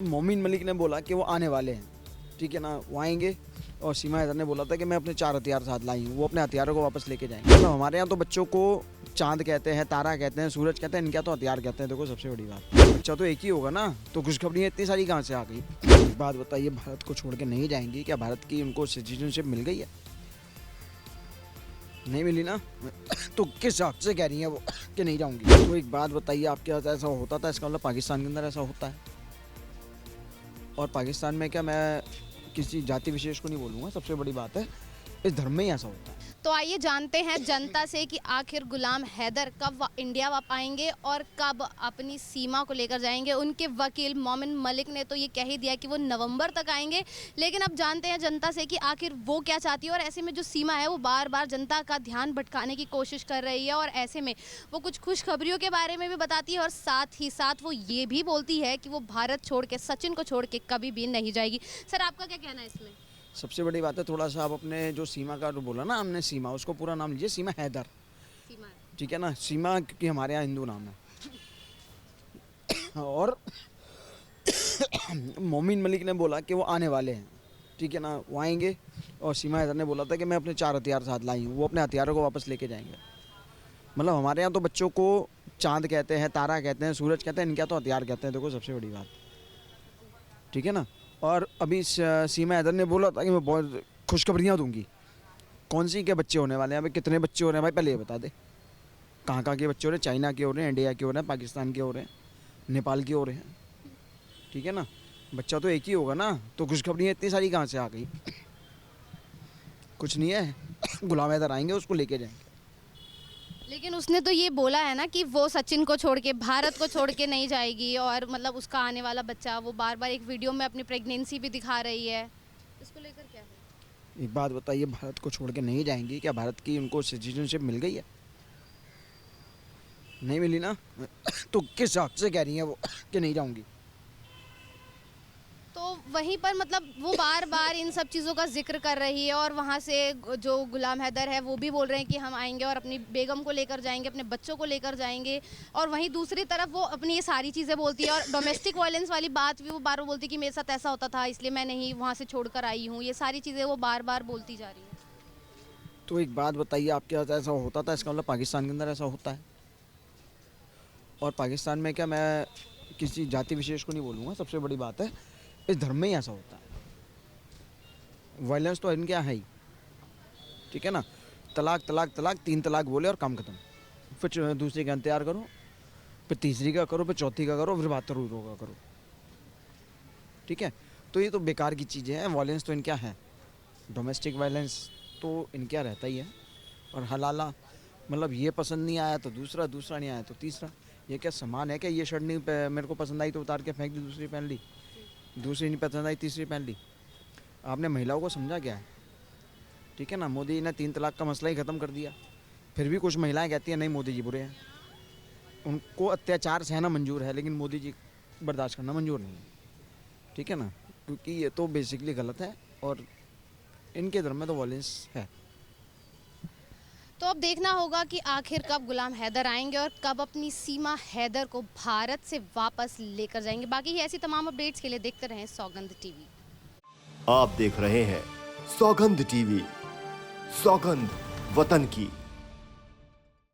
मोमिन मलिक ने बोला कि वो आने वाले हैं, ठीक है ना, वो आएंगे। और सीमा हैदर ने बोला था कि मैं अपने 4 हथियार साथ लाई हूँ, वो अपने हथियारों को वापस लेके जाएंगे। मतलब हमारे यहाँ तो बच्चों को चांद कहते हैं, तारा कहते हैं, सूरज कहते हैं, इनका तो हथियार कहते हैं। देखो सबसे बड़ी बात, बच्चा तो एक ही होगा ना, तो खुशखबरी इतनी सारी कहाँ से आ गई। एक बात बताइए, भारत को छोड़ के नहीं जाएंगी क्या? भारत की उनको सिटीजनशिप मिल गई है? नहीं मिली ना, तो किस हक से कह रही है वो कि नहीं जाऊंगी? तो एक बात बताइए, आपके साथ ऐसा होता था? इसका मतलब पाकिस्तान के अंदर ऐसा होता है। और पाकिस्तान में क्या, मैं किसी जाति विशेष को नहीं बोलूँगा, सबसे बड़ी बात है इस धर्म में ही ऐसा होता है। तो आइए जानते हैं जनता से कि आखिर गुलाम हैदर कब इंडिया वापस आएंगे और कब अपनी सीमा को लेकर जाएंगे। उनके वकील मोमिन मलिक ने तो ये कह ही दिया कि वो नवंबर तक आएंगे, लेकिन अब जानते हैं जनता से कि आखिर वो क्या चाहती है। और ऐसे में जो सीमा है वो बार बार जनता का ध्यान भटकाने की कोशिश कर रही है, और ऐसे में वो कुछ खुशखबरियों के बारे में भी बताती है, और साथ ही साथ वो ये भी बोलती है कि वो भारत छोड़ के, सचिन को छोड़ के कभी भी नहीं जाएगी। सर, आपका क्या कहना है इसमें? सबसे बड़ी बात है, थोड़ा सा आप अपने जो सीमा का जो बोला ना हमने, सीमा, उसको पूरा नाम लीजिए, सीमा हैदर, सीमा ठीक है ना। सीमा क्योंकि हमारे यहाँ हिंदू नाम है। और मोमिन मलिक ने बोला कि वो आने वाले हैं, ठीक है ना, वो आएंगे। और सीमा हैदर ने बोला था कि मैं अपने 4 हथियार साथ लाई हूँ, वो अपने हथियारों को वापस लेके जाएंगे। मतलब हमारे यहाँ तो बच्चों को चांद कहते हैं, तारा कहते हैं, सूरज कहते हैं, इनका तो हथियार कहते हैं। देखो सबसे बड़ी बात, ठीक है ना। और अभी सीमा हैदर ने बोला था कि मैं बहुत खुशखबरियाँ दूंगी। कौन सी के बच्चे होने वाले हैं? अभी कितने बच्चे हो रहे हैं भाई, पहले ये बता दे। कहाँ कहाँ के बच्चे हो रहे हैं? चाइना के हो रहे हैं, इंडिया के हो रहे हैं, पाकिस्तान के हो रहे हैं, नेपाल के हो रहे हैं, ठीक है ना। बच्चा तो एक ही होगा ना, तो खुशखबरियाँ इतनी सारी कहाँ से आ गई? कुछ नहीं है, गुलाम हैदर आएंगे, उसको लेके जाएंगे। लेकिन उसने तो ये बोला है ना कि वो सचिन को छोड़ के, भारत को छोड़ के नहीं जाएगी, और मतलब उसका आने वाला बच्चा, वो बार बार एक वीडियो में अपनी प्रेगनेंसी भी दिखा रही है। इसको लेकर क्या है? एक बात बताइए, भारत को छोड़ के नहीं जाएंगी क्या? भारत की उनको सिटीजनशिप मिल गई है? नहीं मिली ना, तो किस हक से कह रही है वो कि नहीं जाऊंगी? तो वहीं पर मतलब वो बार बार इन सब चीज़ों का जिक्र कर रही है, और वहाँ से जो गुलाम हैदर है वो भी बोल रहे हैं कि हम आएंगे और अपनी बेगम को लेकर जाएंगे, अपने बच्चों को लेकर जाएंगे। और वहीं दूसरी तरफ वो अपनी ये सारी चीज़ें बोलती है, और डोमेस्टिक वायलेंस वाली बात भी वो बार बार बोलती है कि मेरे साथ ऐसा होता था, इसलिए मैं नहीं वहाँ से छोड़कर आई हूँ। ये सारी चीज़ें वो बार बार बोलती जा रही है। तो एक बात बताइए, आपके साथ ऐसा होता था? इसका मतलब पाकिस्तान के अंदर ऐसा होता है। और पाकिस्तान में क्या, मैं किसी जाति विशेष को नहीं बोलूँगा, सबसे बड़ी बात है इस धर्म में ही ऐसा होता है। वायलेंस तो इनके यहाँ है ही, ठीक है ना। तलाक तलाक तलाक, 3 तलाक बोले और काम खत्म। फिर दूसरी का इंतजार करो, फिर तीसरी का करो, फिर चौथी का करो, फिर 72 का करो, ठीक है। तो ये तो बेकार की चीज़ें हैं। वायलेंस तो इनके यहाँ है, डोमेस्टिक वायलेंस तो इनके यहाँ रहता ही है। और हलाला, मतलब ये पसंद नहीं आया तो दूसरा, दूसरा नहीं आया तो तीसरा। ये क्या समान है क्या? ये शर्ट नहीं मेरे को पसंद आई तो उतार के फेंक दी, दूसरी पहन ली, दूसरी नहीं पसंद आई तीसरी पहन ली। आपने महिलाओं को समझा क्या है? ठीक है ना, मोदी ने 3 तलाक का मसला ही ख़त्म कर दिया। फिर भी कुछ महिलाएं कहती हैं नहीं मोदी जी बुरे हैं, उनको अत्याचार सहना मंजूर है, लेकिन मोदी जी बर्दाश्त करना मंजूर नहीं है, ठीक है ना। क्योंकि ये तो बेसिकली गलत है, और इनके धर्म में तो वॉयलेंस है। तो अब देखना होगा कि आखिर कब गुलाम हैदर आएंगे और कब अपनी सीमा हैदर को भारत से वापस लेकर जाएंगे। बाकी ऐसी तमाम अपडेट्स के लिए देखते रहें सौगंध टीवी। आप देख रहे हैं सौगंध टीवी, सौगंध वतन की।